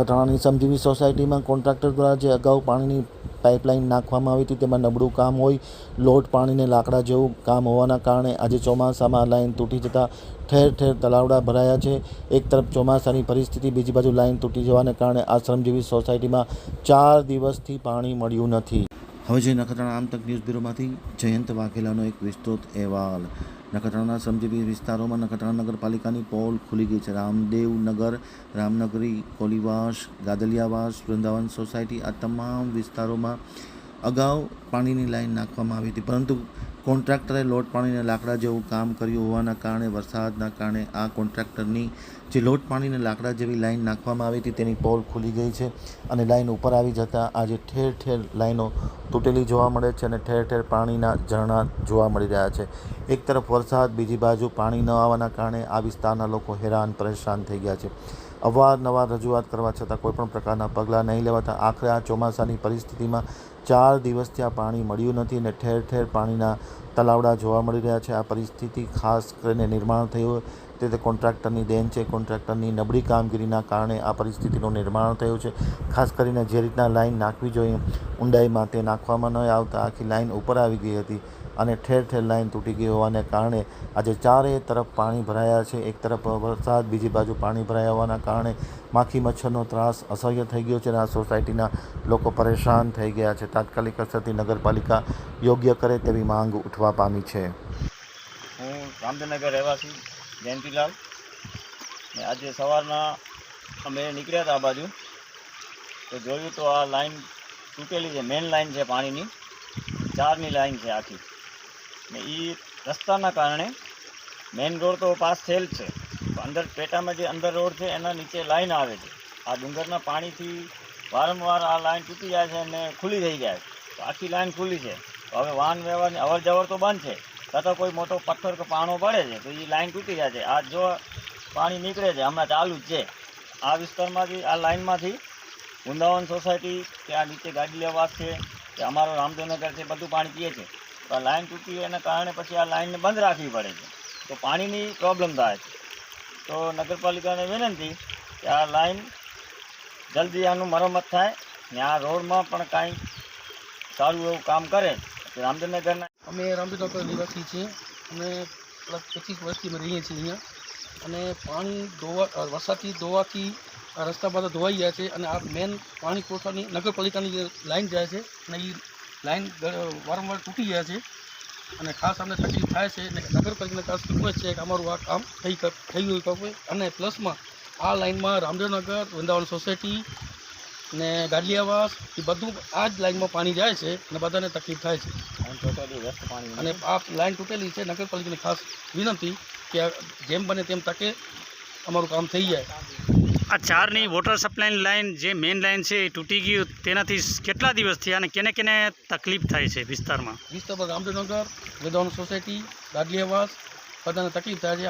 નખત્રાણાની શ્રમજીવી સોસાયટીમાં કોન્ટ્રાક્ટર દ્વારા જે અગાઉ પાણીની પાઇપલાઇન નાખવામાં આવી હતી તેમાં નબળું કામ હોય, લોટ પાણીને લાકડા જેવું કામ હોવાના કારણે આજે ચોમાસામાં લાઇન તૂટી જતાં ઠેર ઠેર તલાવડા ભરાયા છે। એક તરફ ચોમાસાની પરિસ્થિતિ, બીજી બાજુ લાઇન તૂટી જવાને કારણે આ શ્રમજીવી સોસાયટીમાં 4 દિવસથી પાણી મળ્યું નથી। હવે જે નખત્રાણા આમતક ન્યૂઝ બ્યુરોમાંથી જયંત વાઘેલાનો એક વિસ્તૃત અહેવાલ। નખત્રાણાના શ્રમજીવી વિસ્તારોમાં નખત્રાણા નગરપાલિકાની પોલ ખુલી ગઈ છે। રામદેવનગર, રામનગરી, કોલીવાસ, ગાદલિયાવાસ, વૃંદાવન સોસાયટી આ તમામ વિસ્તારોમાં અગાઉ પાણીની લાઇન નાખવામાં આવી હતી, પરંતુ કોન્ટ્રાક્ટરે લોટ પાણીને લાકડા જેવું કામ કર્યું હોવાના કારણે વરસાદના કારણે આ કોન્ટ્રાક્ટરની જે લોટ પાણીને લાકડા જેવી લાઇન નાખવામાં આવી હતી તેની પોલ ખુલી ગઈ છે અને લાઇન ઉપર આવી જતાં આજે ઠેર ઠેર લાઇનો તૂટેલી જોવા મળે છે અને ઠેર ઠેર પાણીના ઝરણા જોવા મળી રહ્યા છે। એક તરફ વરસાદ, બીજી બાજુ પાણી ન આવવાના કારણે આ વિસ્તારના લોકો હેરાન પરેશાન થઈ ગયા છે। અવારનવાર રજૂઆત કરવા છતાં કોઈપણ પ્રકારના પગલાં નહીં લેવાતા આખરે આ ચોમાસાની પરિસ્થિતિમાં 4 દિવસથી આ પાણી મળ્યું નથી અને ઠેર ઠેર પાણીના તલાવડા જોવા મળી રહ્યા છે। આ પરિસ્થિતિ ખાસ કરીને નિર્માણ થયું તે કોન્ટ્રાક્ટરની દેન છે। કોન્ટ્રાક્ટરની નબળી કામગીરીના કારણે આ પરિસ્થિતિનું નિર્માણ થયું છે। ખાસ કરીને જે રીતના લાઇન નાખવી જોઈએ ઊંડાઈમાં તે નાખવામાં ન આવતા આખી લાઇન ઉપર આવી ગઈ હતી અને ઠેર ઠેર લાઇન તૂટી ગઈ હોવાને કારણે આજે ચારે તરફ પાણી ભરાયા છે। એક તરફ વરસાદ, બીજી બાજુ પાણી ભરાયા હોવાના કારણે માખી મચ્છરનો ત્રાસ અસહ્ય થઈ ગયો છે અને આ સોસાયટીના લોકો પરેશાન થઈ ગયા છે। તાત્કાલિક અસરથી નગરપાલિકા યોગ્ય કરે તેવી માંગ ઉઠવા પામી છે। હું રામદેવનગર રહેવાસી જયંતિલાલ ને આજે સવારના અમે નીકળ્યા હતા આ બાજુ તો જોયું તો આ લાઈન તૂટેલી છે। મેઇન લાઈન છે પાણીની, 4ની લાઈન છે આખી ને એ રસ્તાના કારણે મેઇન રોડ તો પાસ થયેલ છે, અંદર પેટામાં જે અંદર રોડ છે એના નીચે લાઈન આવે છે। આ ડુંગરના પાણીથી વારંવાર આ લાઈન તૂટી જાય છે અને ખુલ્લી થઈ જાય તો આખી લાઈન ખુલ્લી છે। તો હવે વાહન વ્યવહારની અવર જવર તો બંધ છે, છતાં કોઈ મોટો પથ્થર કે પાણો પડે છે તો એ લાઈન તૂટી જાય છે। આ જો પાણી નીકળે છે હમણાં ચાલુ જ છે। આ વિસ્તારમાંથી આ લાઈનમાંથી વૃંદાવન સોસાયટી કે આ નીચે ગાદલિયાવાસ છે કે અમારો રામદેવનગર છે બધું પાણી પીએ છે। તો આ લાઈન તૂટી એના કારણે પછી આ લાઈનને બંધ રાખવી પડે છે તો પાણીની પ્રોબ્લેમ થાય છે। તો નગરપાલિકાને વિનંતી કે આ લાઈન જલ્દી આનું મરમ્મત થાય ને આ રોડમાં પણ કાંઈ સારું એવું કામ કરે। રામદેવનગરના અમે રામદેવનગર નિવાસી છીએ અને 25 વર્ષથી અમે રહીએ છીએ અહીંયા અને પાણી વરસાદથી ધોવાથી આ રસ્તા બધા ધોવાઈ ગયા છે અને આ મેન પાણી પુરવઠાની નગરપાલિકાની જે લાઈન જાય છે અને એ લાઈન વારંવાર તૂટી ગયા છે અને ખાસ અમને તકલીફ થાય છે અને નગરપાલિકાને ખાસ રિક્વેસ્ટ છે કે અમારું આ કામ થઈ ગયું અને પ્લસમાં આ લાઈનમાં રામદેવનગર, વૃંદાવન સોસાયટી ને ગાદલિયાવાસ એ બધું આ જ લાઈનમાં પાણી જાય છે અને બધાને તકલીફ થાય છે અને આ લાઈન તૂટેલી છે। નગરપાલિકાને ખાસ વિનંતી કે જેમ બને તેમ તકે અમારું કામ થઈ જાય। આ 4ની વોટર સપ્લાયની લાઈન જે મેઇન લાઈન છે એ તૂટી ગયું, તેનાથી કેટલા દિવસ થયા અને કેને કેને તકલીફ થાય છે વિસ્તારમાં? રામદેવનગર, વૃંદાવન સોસાયટી, ગાદલિયાવાસ બધાને તકલીફ થાય છે।